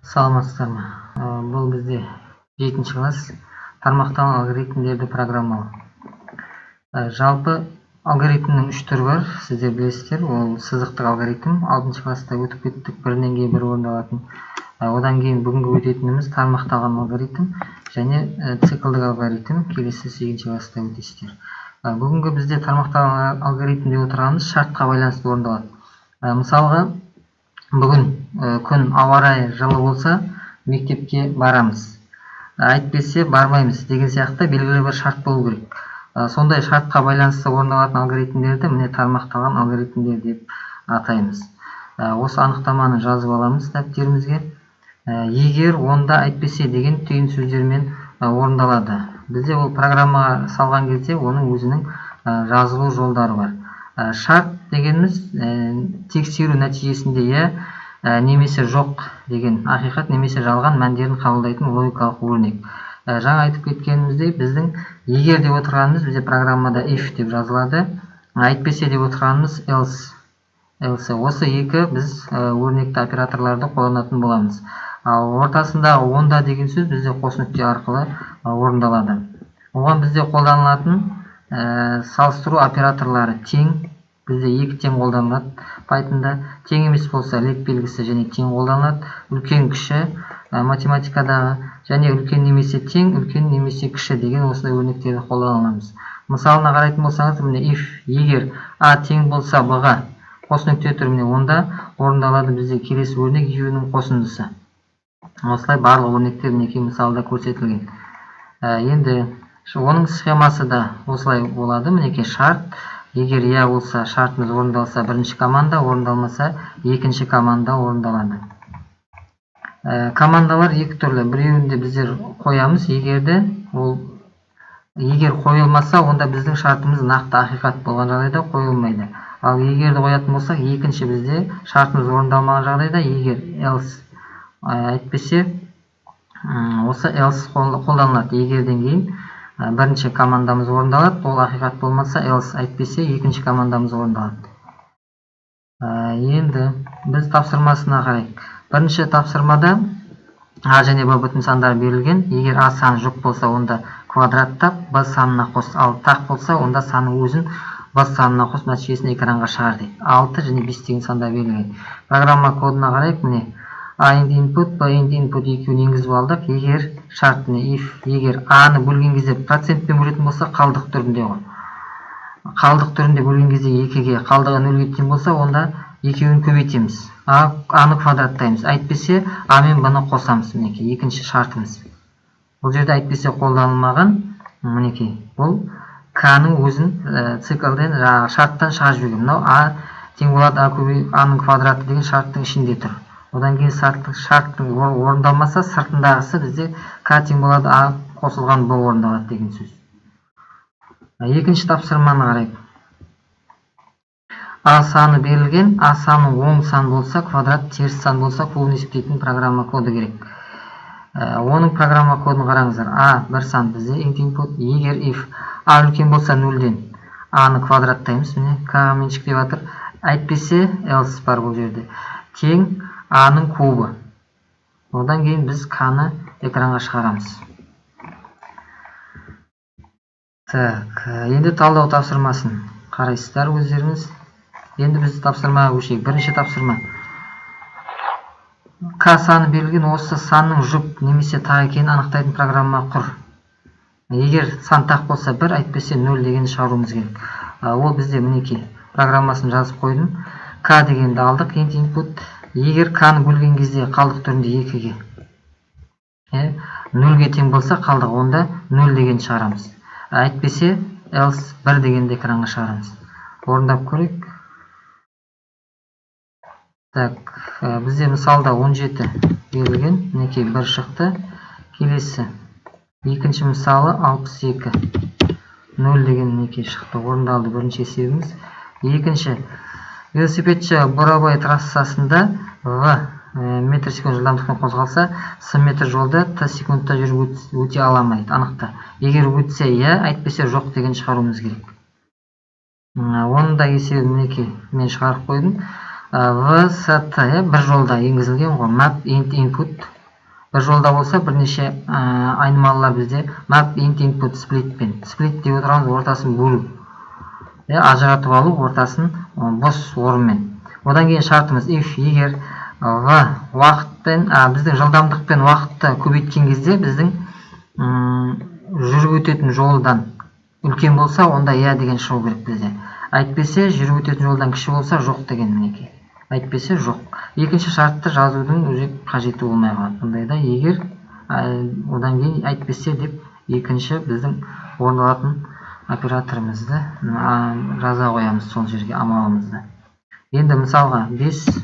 Саламатсыздар ма? Бұл бізде 7-ші класс тармақталған алгоритмдерді программалау. Жалпы алгоритмнің 3 түрі бар, сіздер білесіздер. Ол сызықтық алгоритм, 6-ші класста өтіп кеттік, бірінен кейін бірі орындалатын. Одан кейін бүгінгі өтетініміз тармақталған алгоритм және циклдік алгоритм, келесі 8-ші класста өтесіздер. Бүгінгі бізде тармақталған алгоритмде отырғанымыз шартқа байланысты орындалады. Мысалға, бүгін күн ауа райы жылы болса, мектепке барамыз. Әйтпесе бармаймыз деген сияқты белгілі бір шарт болу керек. Сондай шартқа байланысты орындалатын алгоритмдерді міне тармақталған алгоритмдер деп атаймыз. Осы анықтаманы жазып аламыз дәптерімізге. Егер, онда, әйтпесе деген түйін сөздермен орындалады. Бізде ол программаға салған кезде оның өзінің жазылу жолдары бар. Шарт дегеніміз тексеру нәтижесінде немесе жоқ деген ақиқат немесе жалған мәндерін қабылдайтын логикалық өрнек. Жаңа айтып кеткеніміздей, біздің егер деп отырғанымыз бізде программада if деп жазылады, әйтпесе деп отырғанымыз else. Осы екі біз өрнекті операторларды қолданатын боламыз. Ал ортасындағы онда деген сөз бізде қос нүкте арқылы орындалады. Оған бізде қолданылатын салыстыру операторлары тең, бізде екі тең қолданылады. Pythonда тең емес болса лек белгісі және тең қолданылады. Үлкен кіші математикадағы және үлкен немесе тең, үлкен немесе кіші деген осындай өрнектерді қолданамыз. Мысалына қарайтын болсаңыз, міне if егер a тең болса b-ға қос нүкте тұр, міне онда орындалады бізде келесі өрнек u-ның қосындысы. Осылай барлық өрнектер мінекей мысалда көрсетілген. Енді оның схемасы да осылай болады. Мінекей шарт, егер иә болса шартымыз орындалса бірінші команда, орындалмаса екінші команда орындалады. Командалар екі түрлі. Біреуінде біздер қоямыз, егер қойылмаса, онда біздің шартымыз нақты ақиқат болған жағдайда қойылмайды. Ал егерді қоятын болсақ, екінші бізде шартымыз орындалмаған жағдайда егер else, әйтпесе осы else қолданылады. Егерден кейін бірінші командамыз орындалады, ол ақиқат болмаса else, әйтпесе екінші командамыз орындалады. Енді біз тапсырмасына қарайық. Бірінші тапсырмада a және b бүтін сандар берілген. Егер a саны жоқ болса, онда квадраттап b санына қос, ал тақ болса, онда санның өзін b санына қос, нәтижесін экранға шығар дейді. 6 және 5 деген сандар берілген. Программа кодына қарайық. Міне a into input, b into input екеуін енгізіп алдық. Егер шарт, егер a-ны бөлген кезде процентпен бөлетін болса, қалдық түрінде ғой. Қалдық түрінде бөлген кезде 2-ге, қалдығы 0-ге тең болса, онда екеуін көбейтеміз. a-ны квадраттаймыз. Әйтпесе a мен b-ны қосамыз. Мінекей екінші шартымыз. Бұл жерде әйтпесе қолданылмаған. Мінекей бұл k-ның өзін циклден шарттан шығарып жіберген. Мынау a тең болады a-ның квадраты деген шарттың ішінде тұр. Одан кейін шарттың орындалмаса, сыртындағысы бізде k тең болады a қосылған b орындалады деген сөз. Екінші тапсырманы қарайық. a саны берілген, a саны оң сан болса, квадрат теріс сан болса, кубын есептейтін программа коды керек. Оның программа кодын қараңыздар. a бір сан бізде input, егер if a үлкен болса 0-ден a-ны квадраттаймыз. Міне k меншік деп жатыр. Әйтпесе else бар бұл жерде. Тең a-ның кубы. Одан кейін біз k-ны экранға шығарамыз. Енді талдау тапсырмасын қарайсыздар өздеріңіз. Енді біз тапсырмаға көшейік. Бірінші тапсырма. K саны берілген, осы санның жұп немесе тақ екенін анықтайтын программа құр. Егер сан тақ болса 1, әйтпесе 0 деген шығаруымыз керек. Ол бізде мінекей программасын жазып қойдым. K дегенді алдық, енді input. Егер k-ны бөлген кезде қалдық түрінде 2-ге, 0-ге тең болса, қалдық онда 0 деген шығарамыз. Әйтпесе else 1 дегенді экранға шығарамыз. Орындап көрейік. Бізде мысалда 17 берілген, мінекей 1 шықты. Келесі екінші мысалы 62, 0 деген мінекей шықты. Орындалды бірінші есебіміз. Екінші, велосипедші бурабай трассасында v метр секунд жылдамдықпен қозғалса, с метр жолда т секундта жүріп өте ала ма дейді. Анықта. Егер өтсе иә, әйтпесе жоқ деген шығаруымыз керек. Оның да есебін мінекей мен шығарып қойдым. VST бір жолда енгізілген ғой. Map int input бір жолда болса, бірнеше айнымалылар бізде map int input splitпен. Split деп отырғанымыз ортасын бөлу. Ажыратып алу, ортасын бос орынмен. Одан кейін шартымыз if егер уақытпен, біздің жылдамдықпен уақытты көбейткен кезде біздің жүріп өтетін жолдан үлкен болса, онда иә деген шығу керек бізде. Әйтпесе, жүріп өтетін жолдан кіші болса, жоқ деген мінекей. Әйтпесе, жоқ. Екінші шартты жазудың уже қажеті болмай қалады. Бұндайда егер, одан кейін әйтпесе деп екінші біздің орындалатын операторымызды жаза қоямыз сол жерге амалымызды. Енді мысалға 5,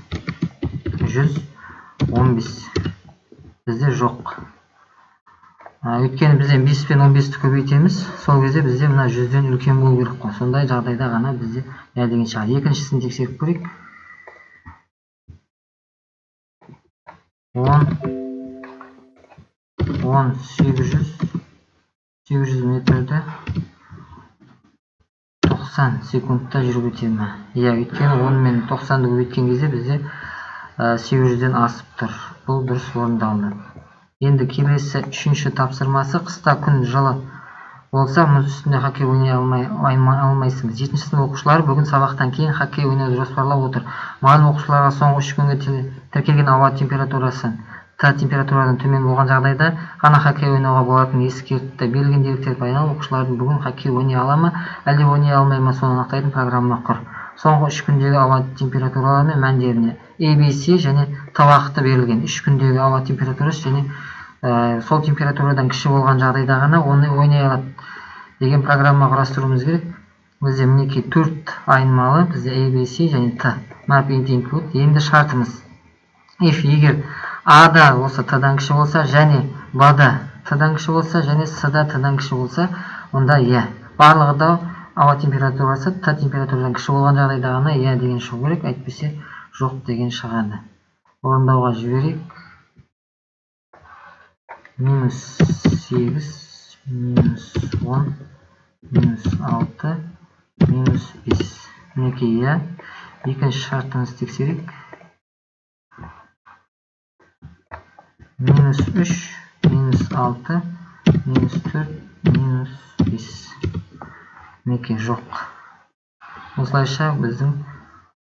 115 бізде жоқ. Өйткені бізден 5 пен 15-ті көбейтеміз, сол кезде бізде мына 100-ден үлкен болу керек қой. Сондай жағдайда ғана бізде иә деген шығады. Екіншісін тексеріп көрейік. 800 метрді 90 секундта жүріп өтеді ме? Иә, өйткені 10 мен 90-ды көбейткен кезде бізде 800-ден асып тұр. Бұл дұрыс орындалды. Енді келесі үшінші тапсырмасы қыста күн жылы болса, мұз үстінде хоккей ойнай алмайсыңыз. 7-ші сынып оқушылары бүгін сабақтан кейін хоккей ойнауды жоспарлап отыр. Мұғалім оқушыларға соңғы 3 күнге тіркелген ауа температурасы температурадан төмен болған жағдайда ғана хоккей ойнауға болатынын ескертті. Берілген деректер пайдаланып оқушылардың бүгін хоккей ойнай ала ма, әлде ойнай алмай ма соны анықтайтын программа құр. Соңғы 3 күндегі ауа температуралары мен мәндеріне ABC және Т уақыты берілген. 3 күндегі ауа температурасы және сол температурадан кіші болған жағдайда ғана оны ойнай алады деген программа құрастыруымыз керек. Бізде мінекей 4 айнымалы, бізде ABC және Т. Map int input. Енді шартымыз if егер A-да осы Т-дан кіші болса, және B-да Т-дан кіші болса, және С-да Т-дан кіші болса, онда иә. Барлығы да ауа температурасы Т температурадан кіші болған жағдайда ғана иә деген шығу керек, әйтпесе жоқ деген шығады. Орындауға жіберейік. -8, -10, -6, -5. Мінекей иә. Екінші шартымыз тексерейік. -3, -6, -4, -5. Мінекей жоқ. Осылайша біздің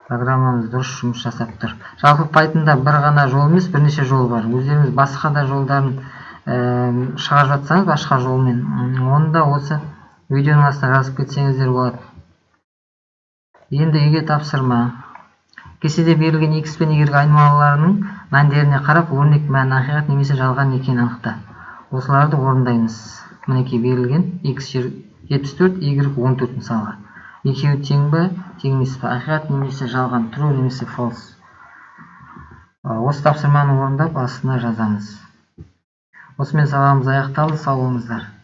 программамыз дұрыс жұмыс жасап тұр. Жалпы Python'да бір ғана жол емес, бірнеше жол бар. Өздеріңіз басқа да жолдарын шығарып жатсаңыз, басқа жолмен, онда осы видеоның астына жазып кетсеңіздер болады. Енді үйге тапсырма. Кестеде берілген x пен y айнымалыларының мәндеріне қарап, өрнек мән ақиқат немесе жалған екенін анықта. Осыларды орындаймыз. Мінекей берілген x 74, y 14 мысалға. Екеуі тең бе, тең емес пе? Ақиқат немесе жалған, true немесе false. Осы тапсырманы орындап астына жазамыз. Осымен сабағымыз аяқталды. Сау болыңыздар.